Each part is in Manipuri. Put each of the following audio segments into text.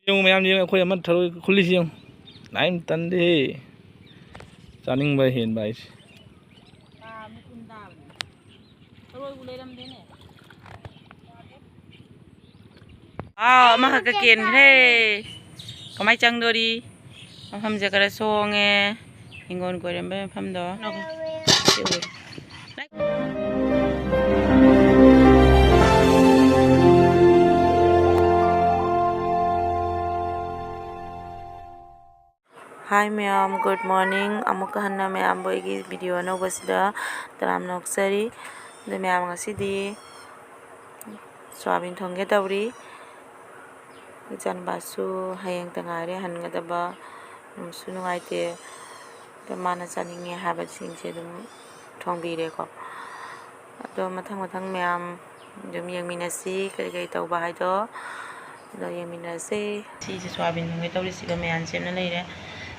yung mayam yung ako'y amat Tharoi kulis yung naim tandi chaning ba hen ba is makakakin hey kamay chang dori mafam je kara songe hingon ko rembe mafam do Hi ma'am, good morning. Amuka hanna ma'am boygi video no basida taram noksari. The ma'am ngasidi swabin thongge tawri. Jan basu hayang tangare hangadaba numsu nungaite the mana chaninge haba singse dum thongbire ko. Ado mathang ma'am dum yangminasi kari tawba haido. Do yangminasi si swabin thongge tawri siga ma'am semna leire.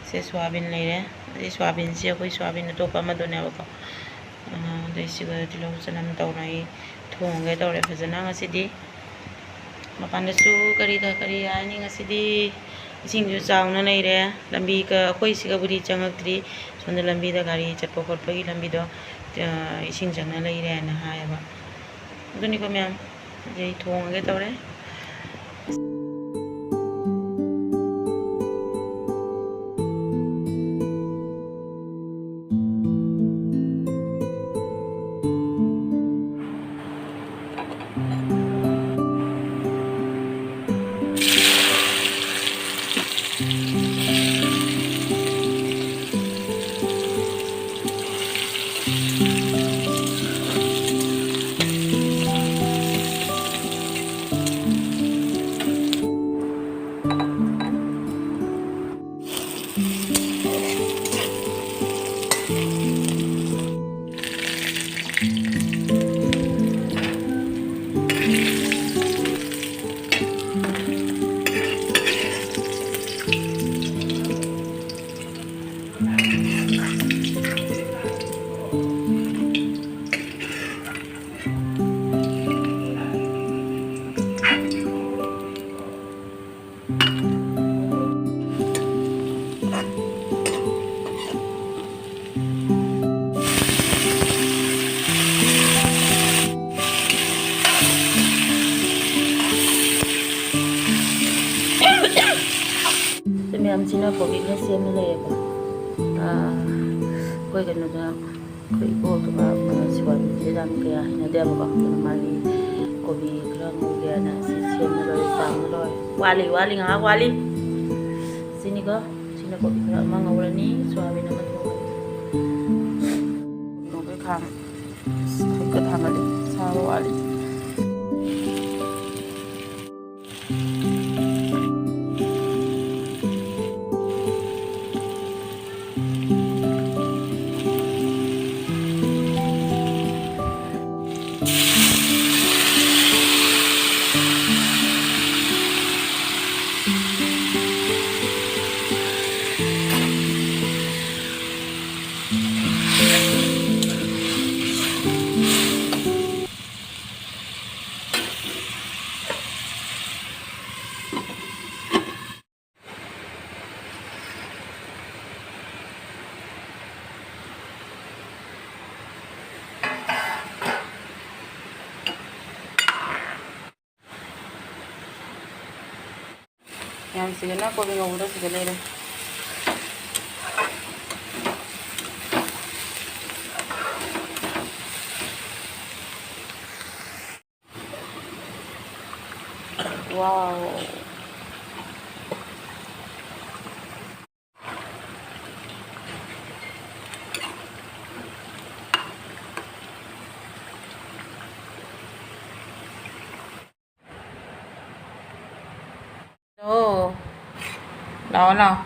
Se swabin leire di swabin si akoi swabin atopa madone bako dai siga tilo sanam tawnai thongge tawre phajana ngasidi mapanda su kari ani ngasidi ising ju chawna leire lambi ka akoi siga buri changaktri sonda lambi da gari chatpo khotpa gi lambi do ising changna leire na hayaba duni ko myam jei thongge tawre ma'am sina kobi na sem leeba koi gano da koi ko to ba siwan je dam kaya hina de ba ko mali kobi kram ge na si sem lo tam lo wali nga wali sini ko sina kobi kram ma ngawani swabi na mat no ke kham ka thamali sa wali yang sigana ko bi ngawura sigale wow oh nào nào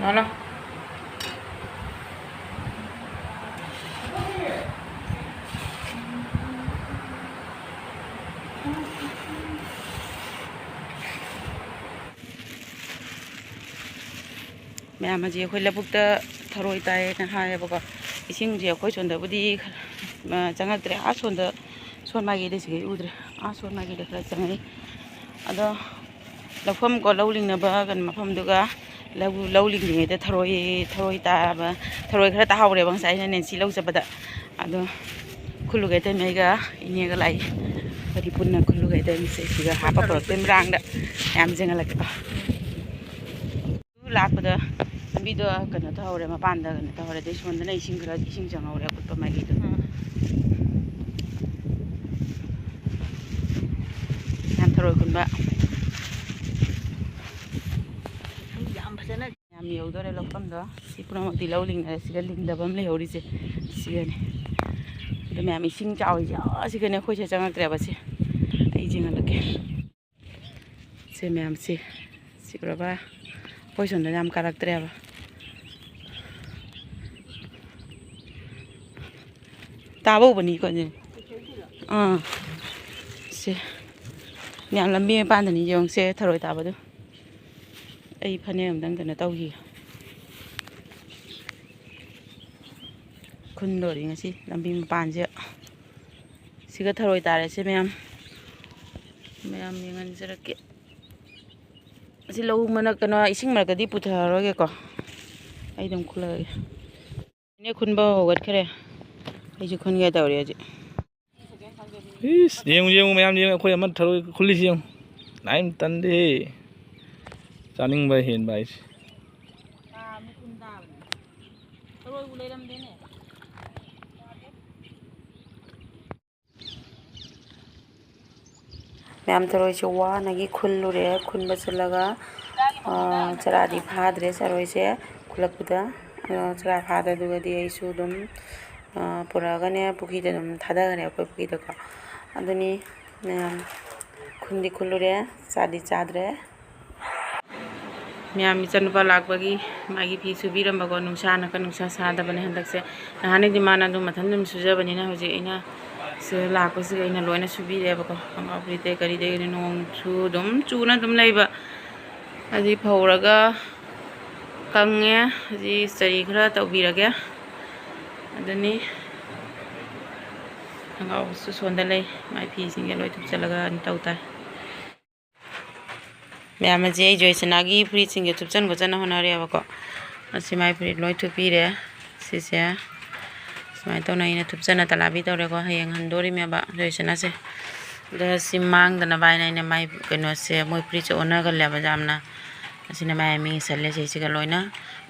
nào nào mẹ mà chị khơi là bút tờ Tharoi tai na hai bọc ising chị khơi chuẩn đó budi ꯆꯪꯉꯛꯇ꯭ꯔꯦ ꯁꯣꯟꯗ ꯁꯣꯟ ꯃꯥꯒꯤꯗ ꯁꯤꯒꯩ ꯎꯗ꯭ꯔꯦ ꯁꯣꯟ ꯃꯥꯒꯤꯗ ꯈꯔ ꯆꯪꯉꯛꯏ ꯑꯗꯣ ꯂꯧꯐꯝ ꯀꯣ ꯂꯧ ꯂꯤꯡꯅꯕ ꯀꯩꯅꯣ ꯃꯐꯝꯗꯨꯒ ꯂꯧ ꯂꯤꯡꯉꯤꯉꯩꯗ ꯊꯔꯣꯏ ꯈꯔ ꯇꯥꯍꯧꯔꯦꯕ ꯉꯁꯥꯏ ꯑꯩꯅ ꯅꯦꯟꯁꯤ ꯂꯧ ꯆꯠꯄꯗ ꯑꯗꯣ ꯈꯨꯜꯂꯨꯒꯩ ꯇꯩꯃ ꯑꯩꯒ ꯏꯅꯦꯒ ꯂꯥꯛꯏ ꯑꯩꯈꯣꯏꯗꯤ ꯄꯨꯟꯅ ꯈꯨꯜꯂꯨꯒꯩ ꯇꯩꯃꯁꯦ ꯁꯤꯒ ꯍꯥꯞꯄ ꯄꯨꯔꯛꯇꯣꯏ ꯃꯔꯥꯡꯗ ꯌꯥꯝ ꯆꯦꯡꯍꯜꯂꯛꯀꯦꯀꯣ ꯂꯥꯛꯄꯗ ꯂꯝꯕꯤꯗꯣ ꯀꯩꯅꯣ ꯇꯧꯍꯧꯔꯦ ꯃꯄꯥꯟꯗ ꯀꯩꯅꯣ ꯇꯧꯍꯧꯔꯦ ꯑꯗꯩ ꯁꯣꯟꯗꯅ ꯏꯁꯤꯡ ꯆꯪꯍꯧꯔꯦ ꯑꯀꯨꯠꯄ ꯃꯥꯏꯒꯤꯗꯣ ꯌꯥꯝ ꯊꯔꯣꯏ ꯈꯨꯟꯕ ꯌꯥꯝ ꯐꯖꯅ ꯌꯥꯝ ꯌꯧꯗꯣꯔꯦ ꯂꯧꯐꯝꯗꯣ ꯁꯤ ꯄꯨꯝꯅꯃꯛꯇꯤ ꯂꯧ ꯂꯤꯡꯅꯔꯦ ꯁꯤꯒ ꯂꯤꯡꯗꯕ ꯑꯃ ꯂꯩꯍꯧꯔꯤꯁꯦ ꯁꯤꯒꯅꯤ ꯑꯗꯣ ꯃꯌꯥꯝ ꯏꯁꯤꯡ ꯆꯥꯎꯔꯤꯁꯦ ꯁꯤꯒꯅꯤ ꯑꯩꯈꯣꯏꯁꯦ ꯆꯪꯉꯛꯇ꯭ꯔꯦꯕ ꯁꯤ ꯑꯩ ꯆꯦꯡꯍꯜꯂꯛꯀꯦ ꯁꯦ ꯃꯌꯥꯝꯁꯤ ꯁꯤꯈ꯭ꯔꯕ ꯑꯩꯈꯣꯏ ꯁꯣꯝꯗ ꯌꯥꯝ ꯀꯥꯔꯛꯇ꯭ꯔꯦꯕ ꯇꯥꯕ ꯎꯕꯅꯤꯀꯣ ꯁꯦ ꯃꯌꯥꯝ ꯂꯝꯕꯤ ꯃꯄꯥꯟꯗꯅꯤ ꯌꯦꯡꯉꯨꯁꯦ ꯊꯔꯣꯏ ꯇꯥꯕꯗꯣ ꯑꯩ ꯐꯅꯦꯛ ꯑꯝꯇꯪ ꯀꯩꯅꯣ ꯇꯧꯈꯤ ꯈꯨꯟꯗꯣꯔꯤ ꯉꯁꯤ ꯂꯝꯕꯤ ꯃꯄꯥꯟꯁꯦ ꯁꯤꯒ ꯊꯔꯣꯏ ꯇꯥꯔꯦꯁꯦ ꯃꯌꯥꯝ ꯌꯦꯡꯍꯟꯖꯔꯛꯀꯦ ꯑꯁꯤ ꯂꯧ ꯀꯩꯅꯣ ꯏꯁꯤꯡ ꯃꯔꯛꯇꯗꯤ ꯄꯨꯊꯔꯔꯣꯏꯒꯦꯀꯣ ꯑꯩ ꯑꯗꯨꯝ ꯈꯨꯜꯂꯛꯑꯒꯦ ꯏꯅꯦ ꯈꯨꯟꯕ ꯍꯧꯒꯠꯈ꯭ꯔꯦ ꯑꯩꯁꯨ ꯈꯨꯟꯒꯦ ꯇꯧꯔꯤ ꯍꯧꯖꯤꯛ ꯌꯦꯡꯉꯨ ꯃꯌꯥꯝ ꯌꯦꯡꯉꯨ ꯑꯩꯈꯣꯏ ꯑꯃ ꯊꯔꯣꯏ ꯈꯨꯜꯂꯤꯁꯤ ꯌꯦꯡꯉꯨ ꯅꯥꯏꯝ ꯇꯟꯗꯦ ꯆꯥꯅꯤꯡꯕ ꯍꯦꯟꯕ ꯍꯥꯏꯁꯦ ꯊꯔꯣꯏꯕꯨ ꯂꯩꯔꯝꯗꯦꯅꯦ ꯃꯌꯥꯝ ꯊꯔꯣꯏꯁꯦ ꯋꯥꯅꯒꯤ ꯈꯨꯜꯂꯨꯔꯦ ꯈꯨꯟꯕ ꯆꯠꯂꯒ ꯆꯔꯥꯗꯤ ꯐꯥꯗ꯭ꯔꯦ ꯊꯔꯣꯏꯁꯦ ꯈꯨꯜꯂꯛꯄꯗ ꯆꯔꯥ ꯐꯥꯗꯗꯨꯒꯗꯤ ꯑꯩꯁꯨ ꯑꯗꯨꯝ ꯄꯨꯔꯛꯑꯒꯅꯦ ꯄꯨꯈ꯭ꯔꯤꯗ ꯑꯗꯨꯝ ꯊꯥꯗꯈꯔꯦ ꯑꯩꯈꯣꯏ ꯄꯨꯈ꯭ꯔꯤꯗꯀꯣ ꯑꯗꯨꯅꯤ ꯃꯌꯥꯝ ꯈꯨꯟꯗꯤ ꯈꯨꯜꯂꯨꯔꯦ ꯆꯥꯗꯤ ꯆꯥꯗ꯭ꯔꯦ ꯃꯌꯥꯝ ꯏꯆꯟꯅꯨꯄꯥ ꯂꯥꯛꯄꯒꯤ ꯃꯥꯒꯤ ꯐꯤ ꯁꯨꯕꯤꯔꯝꯕꯀꯣ ꯅꯨꯡꯁꯥꯅꯀ ꯅꯨꯡꯁꯥ ꯁꯥꯗꯕꯅꯦ ꯍꯟꯗꯛꯁꯦ ꯅꯍꯥꯟꯅꯗꯤ ꯃꯥꯅ ꯑꯗꯨꯝ ꯃꯊꯟ ꯑꯗꯨꯝ ꯁꯨꯖꯕꯅꯤꯅ ꯍꯧꯖꯤꯛ ꯑꯩꯅ ꯁꯤꯗ ꯂꯥꯛꯄꯁꯤꯒ ꯑꯩꯅ ꯂꯣꯏꯅ ꯁꯨꯕꯤꯔꯦꯕꯀꯣ ꯈꯣꯡꯒ꯭ꯔꯥꯎ ꯐꯨꯔꯤꯠꯇꯩ ꯀꯔꯤꯗꯩ ꯅꯣꯡꯁꯨ ꯑꯗꯨꯝ ꯆꯨꯅ ꯑꯗꯨꯝ ꯂꯩꯕ ꯍꯧꯖꯤꯛ ꯐꯧꯔꯒ ꯀꯪꯉꯦ ꯍꯧꯖꯤꯛ ꯏꯁꯇꯔꯤ ꯈꯔ ꯇꯧꯕꯤꯔꯒꯦ ꯑꯗꯨꯅꯤ ꯈꯣꯡꯒ꯭ꯔꯥꯎꯁꯨ ꯁꯣꯟꯗ ꯂꯩ ꯃꯥꯏ ꯐꯤꯁꯤꯡꯒ ꯂꯣꯏ ꯊꯨꯞꯆꯜꯂꯒ ꯇꯧ ꯇꯥꯏ ꯃꯌꯥꯝ ꯑꯁꯤ ꯑꯩ ꯖꯣꯏꯁꯅꯥꯒꯤ ꯐꯨꯔꯤꯠꯁꯤꯡꯁꯦ ꯊꯨꯞꯆꯟ ꯈꯣꯠꯆꯟꯅ ꯍꯣꯠꯅꯔꯦꯕꯀꯣ ꯑꯁꯤ ꯃꯥꯏ ꯐꯨꯔꯤꯠ ꯂꯣꯏ ꯊꯨꯞꯄꯤꯔꯦ ꯁꯤꯁꯦ ꯁꯨꯃꯥꯏꯅ ꯇꯧꯅ ꯑꯩꯅ ꯊꯨꯞꯆꯟꯅ ꯇꯂꯥꯕꯤ ꯇꯧꯔꯦꯀꯣ ꯍꯌꯦꯡ ꯍꯟꯗꯣꯔꯤꯃꯦꯕ ꯖꯣꯏꯁꯅꯥꯁꯦ ꯑꯗ ꯁꯤ ꯃꯥꯡꯗꯅꯕ ꯍꯥꯏꯅ ꯑꯩꯅ ꯃꯥꯏ ꯀꯩꯅꯣꯁꯦ ꯃꯣꯏ ꯐꯨꯔꯤꯠꯁꯦ ꯑꯣꯟꯅꯒꯜꯂꯦꯕ ꯌꯥꯝꯅ ꯑꯁꯤꯅ ꯃꯥꯏ ꯃꯤꯡ ꯏꯁꯜꯂꯦ ꯁꯤꯁꯤꯒ ꯂꯣꯏꯅ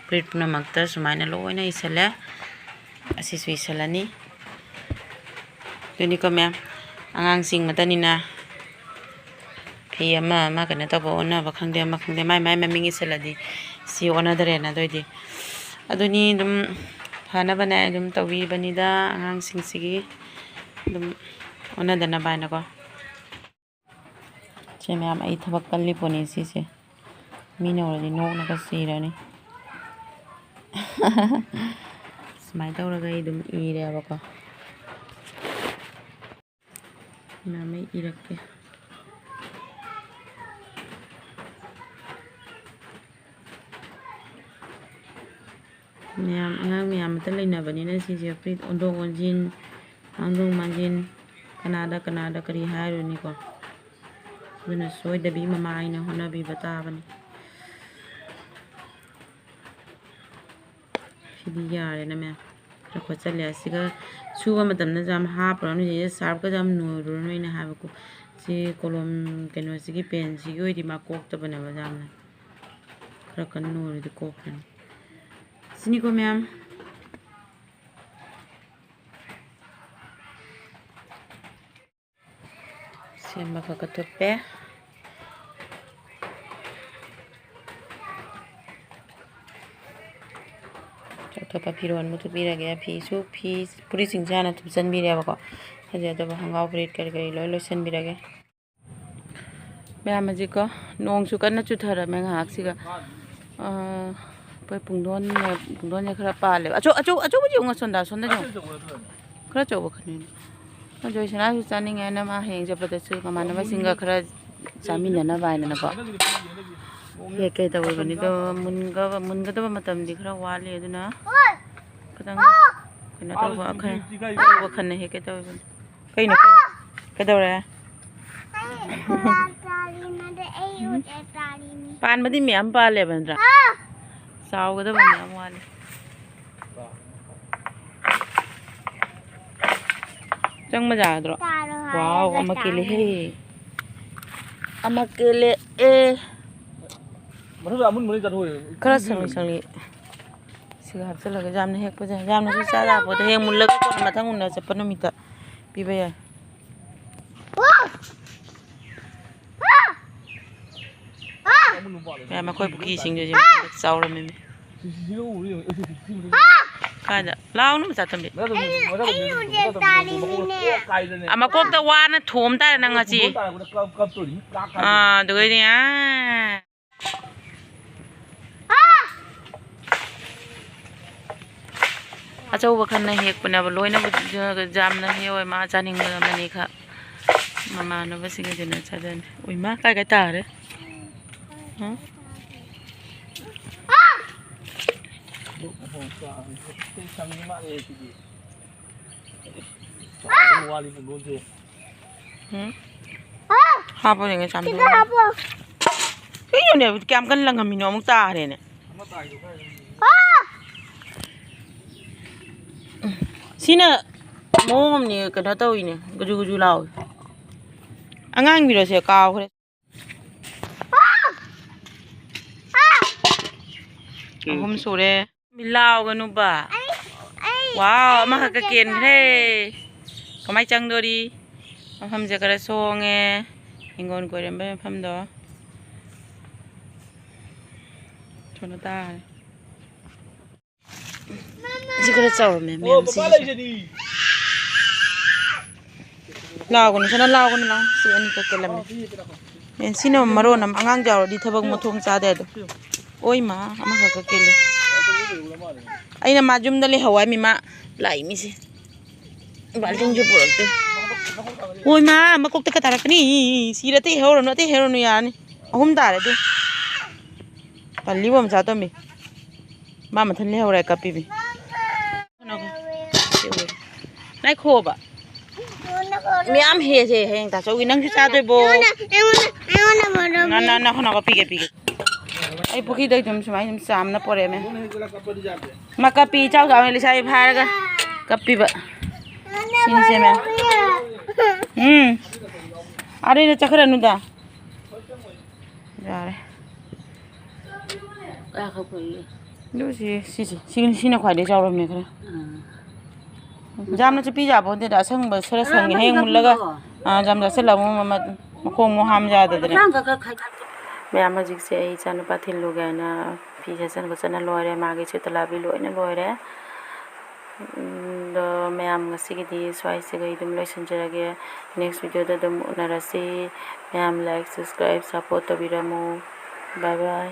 ꯐꯨꯔꯤꯠ ꯄꯨꯝꯅꯃꯛꯇ ꯁꯨꯃꯥꯏꯅ ꯂꯣꯏꯅ ꯏꯁꯜꯂꯦ ꯑꯁꯤꯁꯨ ꯏꯁꯜꯂꯅꯤ ꯑꯗꯨꯅꯤꯀꯣ ꯃꯌꯥꯝ ꯑꯉꯥꯡꯁꯤꯡ ꯃꯇꯅꯤꯅ ꯐꯤ ꯑꯃ ꯀꯩꯅꯣ ꯇꯧꯕ ꯑꯣꯟꯅꯕ ꯈꯪꯗꯦ ꯑꯃ ꯈꯪꯗꯦ ꯃꯥꯏ ꯃꯃꯤꯡ ꯏꯁꯜꯂꯗꯤ ꯁꯤ ꯑꯣꯟꯅꯗ꯭ꯔꯦꯅ ꯑꯗꯨꯑꯣꯏꯗꯤ ꯑꯗꯨꯅꯤ ꯑꯗꯨꯝ ꯐꯅꯕꯅꯦ ꯑꯗꯨꯝ ꯇꯧꯕꯤꯕꯅꯤꯗ ꯑꯉꯥꯡꯁꯤꯡꯁꯤꯒꯤ ꯑꯗꯨꯝ ꯑꯣꯟꯅꯗꯅꯕ ꯍꯥꯏꯅꯀꯣ ꯁꯤ ꯃꯌꯥꯝ ꯑꯩ ꯊꯕꯛ ꯀꯜꯂꯤ ꯄꯣꯠꯅꯤ ꯁꯤꯁꯦ ꯃꯤꯅ ꯎꯔꯗꯤ ꯅꯣꯛꯅꯒ ꯁꯤꯔꯅꯤ ꯁꯨꯃꯥꯏꯅ ꯇꯧꯔꯒ ꯑꯩ ꯑꯗꯨꯝ ꯏꯔꯦꯕꯀꯣ ꯃꯌꯥꯝ ꯑꯩ ꯏꯔꯛꯀꯦ ꯃꯌꯥꯝ ꯑꯉꯥꯡ ꯃꯌꯥꯝ ꯑꯃꯇ ꯂꯩꯅꯕꯅꯤꯅ ꯁꯤꯁꯦ ꯐꯨꯔꯤꯠ ꯑꯣꯟꯊꯣꯛ ꯑꯣꯟꯁꯤꯟ ꯃꯥꯡꯗꯣꯛ ꯃꯥꯡꯖꯤꯟ ꯀꯅꯥꯗ ꯀꯔꯤ ꯍꯥꯏꯔꯨꯅꯤꯀꯣ ꯑꯗꯨꯅ ꯁꯣꯏꯗꯕꯤ ꯃꯃꯥ ꯑꯩꯅ ꯍꯣꯠꯅꯕꯤꯕ ꯇꯥꯕꯅꯤ ꯁꯤꯗꯤ ꯌꯥꯔꯦꯅ ꯃꯌꯥꯝ ꯈꯔ ꯈꯣꯠꯆꯜꯂꯦ ꯑꯁꯤꯒ ꯁꯨꯕ ꯃꯇꯝꯗꯁꯨ ꯌꯥꯝ ꯍꯥꯞꯄꯨꯔꯅꯨ ꯁꯤꯁꯦ ꯁꯥꯔꯞꯀꯁꯨ ꯌꯥꯝ ꯅꯣꯏꯔꯨꯔꯅꯨ ꯑꯩꯅ ꯍꯥꯏꯕꯀꯣ ꯁꯤ ꯀꯣꯂꯣꯝ ꯀꯩꯅꯣꯁꯤꯒꯤ ꯄꯦꯟꯁꯤꯒꯤ ꯑꯣꯏꯗꯤ ꯃꯥ ꯀꯣꯛꯇꯕꯅꯦꯕ ꯌꯥꯝꯅ ꯈꯔ ꯀꯟꯅ ꯅꯣꯏꯔꯗꯤ ꯀꯣꯛꯈ꯭ꯔꯅꯤ ꯁꯤꯅꯤꯀꯣ ꯃꯌꯥꯝ ꯁꯦꯝꯕ ꯈꯛ ꯊꯨꯞꯄꯦ ꯑꯇꯣꯞꯄ ꯐꯤꯔꯣꯟ ꯑꯃꯨꯛ ꯊꯨꯞꯄꯤꯔꯒꯦ ꯐꯤ ꯐꯨꯔꯤꯠꯁꯤꯡꯁꯦ ꯍꯥꯟꯅ ꯊꯨꯞꯆꯟꯕꯤꯔꯦꯕꯀꯣ ꯐꯖꯗꯕ ꯈꯣꯡꯒ꯭ꯔꯥꯎ ꯐꯨꯔꯤꯠ ꯀꯔꯤ ꯂꯣꯏ ꯂꯣꯏꯁꯤꯟꯕꯤꯔꯒꯦ ꯃꯌꯥꯝ ꯍꯧꯖꯤꯛꯀꯣ ꯅꯣꯡꯁꯨ ꯀꯟꯅ ꯆꯨꯊꯔꯝꯃꯦ ꯉꯥꯏꯍꯥꯛꯁꯤꯒ ꯑꯩꯈꯣꯏ ꯄꯨꯡꯗꯣꯟꯁꯦ ꯈꯔ ꯄꯥꯜꯂꯦꯕ ꯑꯆꯧꯕꯗꯤ ꯌꯦꯡꯉꯣ ꯁꯣꯟꯗ ꯌꯦꯡꯉꯣ ꯈꯔ ꯑꯆꯧꯕ ꯈꯟꯅꯤꯅ ꯖꯣꯏꯁꯅꯥꯁꯨ ꯆꯥꯅꯤꯡꯉꯦꯅ ꯃꯥ ꯍꯌꯦꯡ ꯆꯠꯄꯗꯁꯨ ꯃꯃꯥꯟꯅꯕꯁꯤꯡꯒ ꯈꯔ ꯆꯥꯃꯤꯟꯅꯅꯕ ꯍꯥꯏꯗꯅꯀꯣ ꯍꯦꯛꯀꯦ ꯇꯧꯔꯤꯕꯅꯤ ꯑꯗꯣ ꯃꯨꯟꯒꯗꯕ ꯃꯇꯝꯗꯤ ꯈꯔ ꯋꯥꯠꯂꯤ ꯑꯗꯨꯅ ꯈꯤꯇꯪ kena tahu apa kena he kita kain kedore pan mati mi am pa le bandra sao cái đó mình am wan chang ma ja dro wow amakele he amakele khara sang siga hapsa laga jamna hek paja jamna su sa da pote hek mulla ko mathang unna chapana mita piba ya ya ma koi puki sing je saura me kada law nu sa tambe ama kok ta wana thom ta na nga chi doi ni achau bakhan na hek puna ba loina jam na he oi ma chaning ma mani kha mama na ba singa dena chadan oi ma kai kai ta re ha po ne cham do cái gì này kem cân lằng mình nó mông ta này nè xin nè mông này cái đó tôi nè cái chú lao anh ăn video sẽ cao thế hôm sau đấy mình lao cái nụ bà wow mà cái kiện thế có mấy chân đôi đi hôm giờ cái số nghe anh còn coi đến bên hôm đó cho nó ta chỉ có cháu mẹ mẹ gì lao con nó lao con nó xin anh cái làm mẹ xin nó mà rồi nằm ăn giàu đi theo bậc một thùng xa đẹp ôi mà cái kia anh nằm mà zoom đây hawai mi mà lại mi gì bạn tin chụp được ôi mà cục tất cả cái này xí ra thế hero nó ya này hôm ta đấy Pali bom sa to mi. Mama than le hore kapi mi. Nai kho ba. Mi am he je heng ta so nang sa to bo. Na khona ko pi ke. Ai puki dai dum smai dum sam na pore me. Ma kapi chau ga le sai phai ga. Kapi ba. Sin se me. Are ne chakra nu da. Ja re. Đâu xin là khỏi để cho rồi này jam nó chỉ pi giả bốn thì đã sang bờ sơ sang cái hang một lơ jam đã sơ là mà không mua ham ra được đấy mẹ em dịch sẽ cho nó bắt thiên lô gai na pi sẽ sang cái sana lôi đấy mà cái chuyện là bị lỗi nó lôi đấy đó mẹ em cái gì đi xoay sẽ cái đâm lôi sinh ra cái next video đó đâm nara si mẹ em like subscribe support tao bị ra mu bye bye